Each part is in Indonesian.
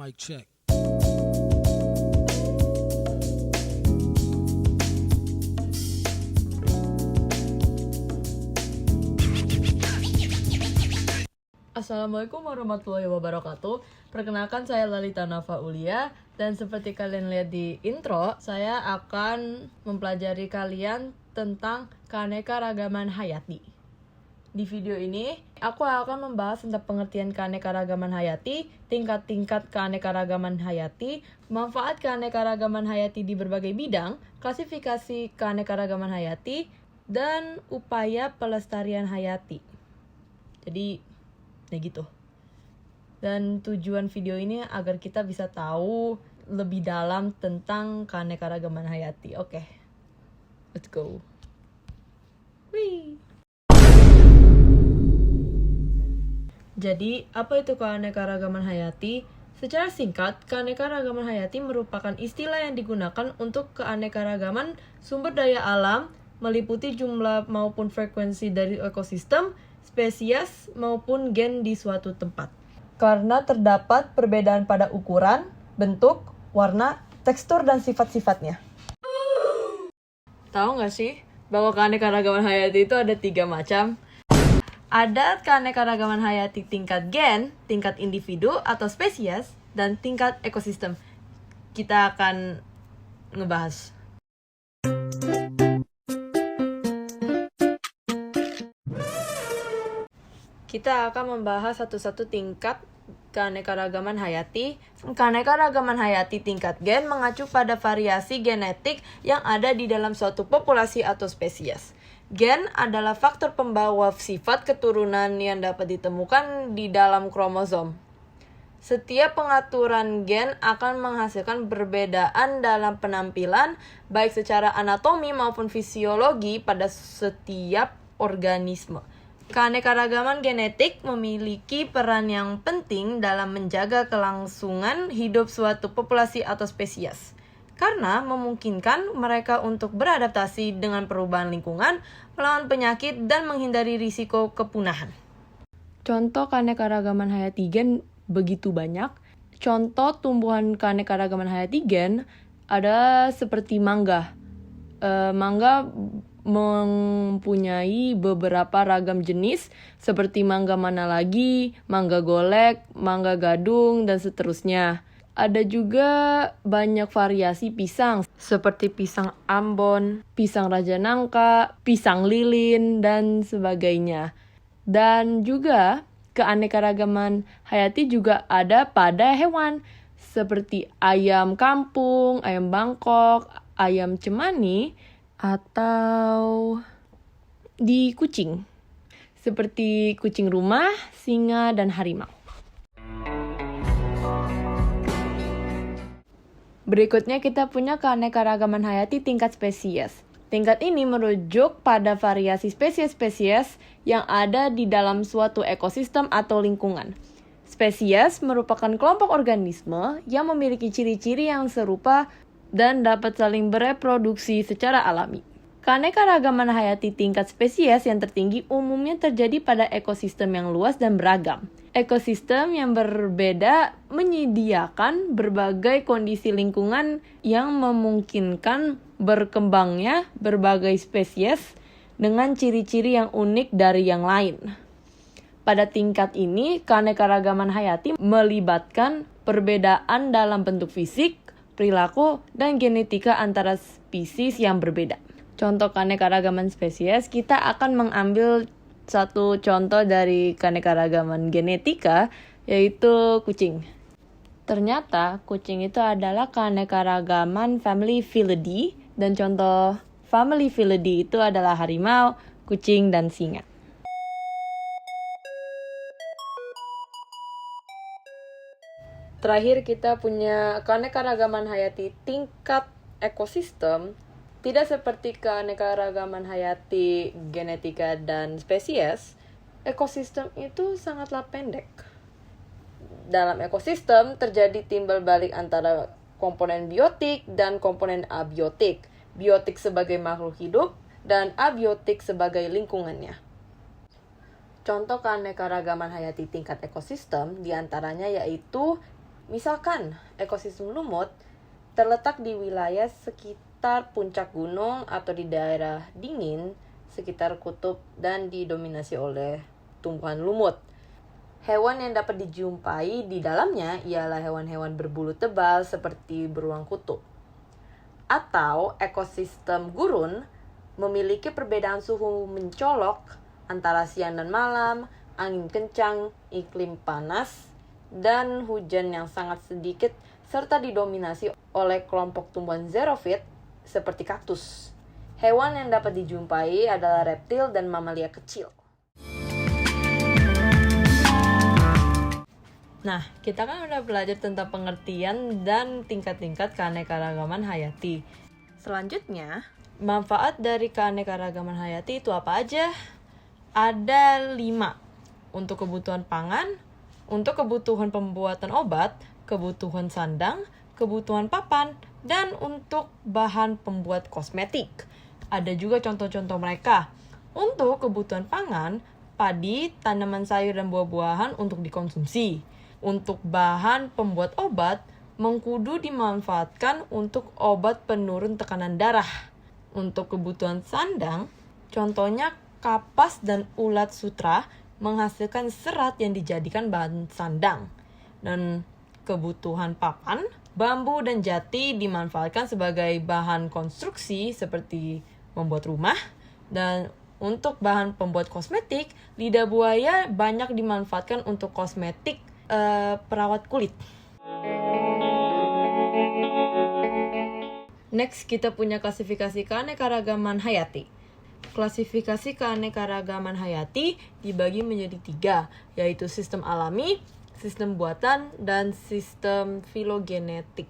Mic check. Assalamualaikum warahmatullahi wabarakatuh. Perkenalkan, saya Lalita Nafa Ulia, dan seperti kalian lihat di intro, saya akan mempelajari kalian tentang keanekaragaman hayati. Di video ini, aku akan membahas tentang pengertian keanekaragaman hayati, tingkat-tingkat keanekaragaman hayati, manfaat keanekaragaman hayati di berbagai bidang, klasifikasi keanekaragaman hayati, dan upaya pelestarian hayati. Jadi, ya gitu. Dan tujuan video ini agar kita bisa tahu lebih dalam tentang keanekaragaman hayati. Oke, let's go. Wih. Jadi, apa itu keanekaragaman hayati? Secara singkat, keanekaragaman hayati merupakan istilah yang digunakan untuk keanekaragaman sumber daya alam, meliputi jumlah maupun frekuensi dari ekosistem, spesies, maupun gen di suatu tempat. Karena terdapat perbedaan pada ukuran, bentuk, warna, tekstur, dan sifat-sifatnya. Tahu nggak sih bahwa keanekaragaman hayati itu ada 3 macam? Ada keanekaragaman hayati tingkat gen, tingkat individu atau spesies, dan tingkat ekosistem. Kita akan ngebahas. Kita akan membahas satu-satu tingkat keanekaragaman hayati. Keanekaragaman hayati tingkat gen mengacu pada variasi genetik yang ada di dalam suatu populasi atau spesies. Gen adalah faktor pembawa sifat keturunan yang dapat ditemukan di dalam kromosom. Setiap pengaturan gen akan menghasilkan perbedaan dalam penampilan, baik secara anatomi maupun fisiologi pada setiap organisme. Keanekaragaman genetik memiliki peran yang penting dalam menjaga kelangsungan hidup suatu populasi atau spesies, karena memungkinkan mereka untuk beradaptasi dengan perubahan lingkungan, melawan penyakit, dan menghindari risiko kepunahan. Contoh keanekaragaman hayati gen begitu banyak. Contoh tumbuhan keanekaragaman hayati gen ada seperti mangga. Mangga mempunyai beberapa ragam jenis seperti mangga mana lagi, mangga golek, mangga gadung, dan seterusnya. Ada juga banyak variasi pisang seperti pisang Ambon, pisang Raja Nangka, pisang lilin, dan sebagainya. Dan juga keanekaragaman hayati juga ada pada hewan seperti ayam kampung, ayam Bangkok, ayam cemani, atau di kucing seperti kucing rumah, singa, dan harimau. Berikutnya kita punya keanekaragaman hayati tingkat spesies. Tingkat ini merujuk pada variasi spesies-spesies yang ada di dalam suatu ekosistem atau lingkungan. Spesies merupakan kelompok organisme yang memiliki ciri-ciri yang serupa dan dapat saling bereproduksi secara alami. Keanekaragaman hayati tingkat spesies yang tertinggi umumnya terjadi pada ekosistem yang luas dan beragam. Ekosistem yang berbeda menyediakan berbagai kondisi lingkungan yang memungkinkan berkembangnya berbagai spesies dengan ciri-ciri yang unik dari yang lain. Pada tingkat ini, keanekaragaman hayati melibatkan perbedaan dalam bentuk fisik, perilaku, dan genetika antara spesies yang berbeda. Contoh keanekaragaman spesies, kita akan mengambil satu contoh dari keanekaragaman genetika, yaitu kucing. Ternyata kucing itu adalah keanekaragaman family Felidae, dan contoh family Felidae itu adalah harimau, kucing, dan singa. Terakhir kita punya keanekaragaman hayati tingkat ekosistem. Tidak seperti keanekaragaman hayati genetika dan spesies, ekosistem itu sangatlah pendek. Dalam ekosistem terjadi timbal balik antara komponen biotik dan komponen abiotik. Biotik sebagai makhluk hidup dan abiotik sebagai lingkungannya. Contoh keanekaragaman hayati tingkat ekosistem diantaranya yaitu Misalkan ekosistem lumut terletak di wilayah sekitar puncak gunung atau di daerah dingin sekitar kutub dan didominasi oleh tumbuhan lumut. Hewan yang dapat dijumpai di dalamnya ialah hewan-hewan berbulu tebal seperti beruang kutub. Atau ekosistem gurun memiliki perbedaan suhu mencolok antara siang dan malam, angin kencang, iklim panas, dan hujan yang sangat sedikit serta didominasi oleh kelompok tumbuhan xerophyte seperti kaktus. Hewan yang dapat dijumpai adalah reptil dan mamalia kecil. Nah, kita kan udah belajar tentang pengertian dan tingkat-tingkat keanekaragaman hayati. Selanjutnya, manfaat dari keanekaragaman hayati itu apa aja? Ada 5. Untuk kebutuhan pangan, untuk kebutuhan pembuatan obat, kebutuhan sandang, kebutuhan papan, dan untuk bahan pembuat kosmetik. Ada juga contoh-contoh mereka. Untuk kebutuhan pangan, padi, tanaman sayur dan buah-buahan untuk dikonsumsi. Untuk bahan pembuat obat, mengkudu dimanfaatkan untuk obat penurun tekanan darah. Untuk kebutuhan sandang, contohnya kapas dan ulat sutra menghasilkan serat yang dijadikan bahan sandang. Dan kebutuhan papan, bambu dan jati dimanfaatkan sebagai bahan konstruksi seperti membuat rumah. Dan untuk bahan pembuat kosmetik, lidah buaya banyak dimanfaatkan untuk kosmetik perawat kulit. Next, kita punya klasifikasi keanekaragaman hayati. Klasifikasi keanekaragaman hayati dibagi menjadi 3, yaitu sistem alami, sistem buatan, dan sistem filogenetik.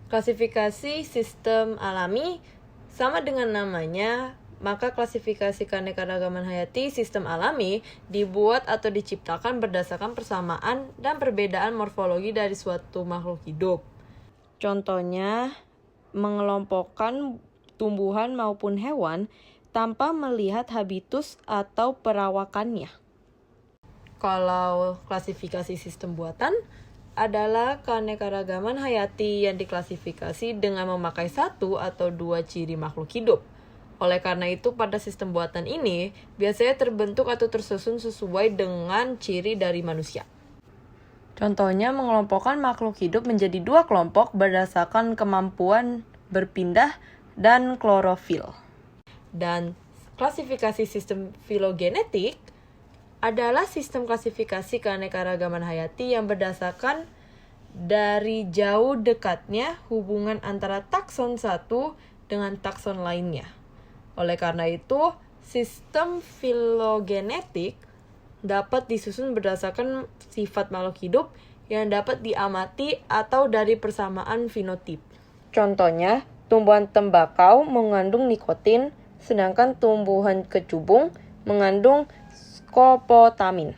Klasifikasi sistem alami sama dengan namanya, maka klasifikasi keanekaragaman hayati sistem alami dibuat atau diciptakan berdasarkan persamaan dan perbedaan morfologi dari suatu makhluk hidup. Contohnya, mengelompokkan tumbuhan maupun hewan tanpa melihat habitus atau perawakannya. Kalau klasifikasi sistem buatan adalah keanekaragaman hayati yang diklasifikasi dengan memakai 1 atau 2 ciri makhluk hidup. Oleh karena itu, pada sistem buatan ini biasanya terbentuk atau tersusun sesuai dengan ciri dari manusia. Contohnya, mengelompokkan makhluk hidup menjadi 2 kelompok berdasarkan kemampuan berpindah dan klorofil. Dan klasifikasi sistem filogenetik adalah sistem klasifikasi keanekaragaman hayati yang berdasarkan dari jauh dekatnya hubungan antara takson satu dengan takson lainnya. Oleh karena itu, sistem filogenetik dapat disusun berdasarkan sifat makhluk hidup yang dapat diamati atau dari persamaan fenotip. Contohnya, tumbuhan tembakau mengandung nikotin, sedangkan tumbuhan kecubung mengandung skopotamin.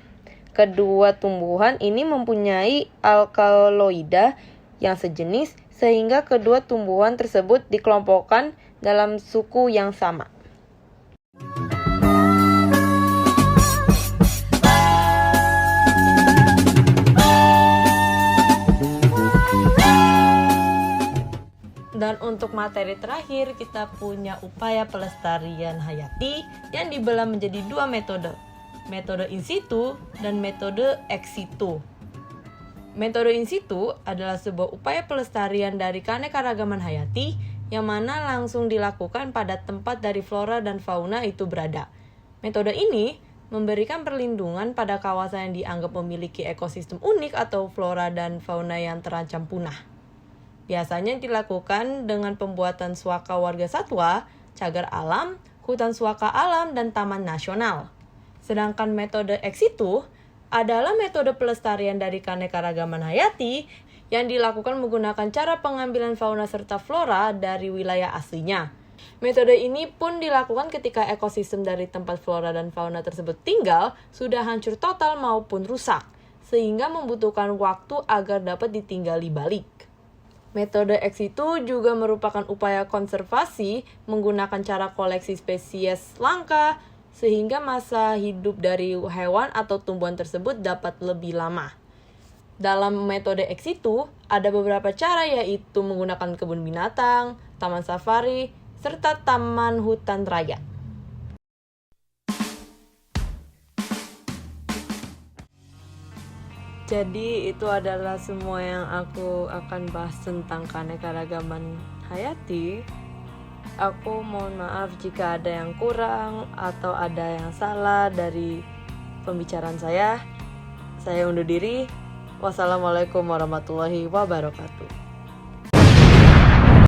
Kedua tumbuhan ini mempunyai alkaloida yang sejenis, sehingga kedua tumbuhan tersebut dikelompokkan dalam suku yang sama. Dan untuk materi terakhir, kita punya upaya pelestarian hayati yang dibelah menjadi 2 metode. Metode in situ dan metode ex situ. Metode in situ adalah sebuah upaya pelestarian dari keanekaragaman hayati yang mana langsung dilakukan pada tempat dari flora dan fauna itu berada. Metode ini memberikan perlindungan pada kawasan yang dianggap memiliki ekosistem unik atau flora dan fauna yang terancam punah. Biasanya dilakukan dengan pembuatan suaka warga satwa, cagar alam, hutan suaka alam, dan taman nasional. Sedangkan metode ex situ adalah metode pelestarian dari keanekaragaman hayati yang dilakukan menggunakan cara pengambilan fauna serta flora dari wilayah aslinya. Metode ini pun dilakukan ketika ekosistem dari tempat flora dan fauna tersebut tinggal sudah hancur total maupun rusak, sehingga membutuhkan waktu agar dapat ditinggali balik. Metode ex situ juga merupakan upaya konservasi menggunakan cara koleksi spesies langka, sehingga masa hidup dari hewan atau tumbuhan tersebut dapat lebih lama. Dalam metode X itu, ada beberapa cara yaitu menggunakan kebun binatang, taman safari, serta taman hutan raya. Jadi itu adalah semua yang aku akan bahas tentang keanekaragaman hayati. Aku mohon maaf jika ada yang kurang atau ada yang salah dari pembicaraan saya. Saya undur diri. Wassalamualaikum warahmatullahi wabarakatuh.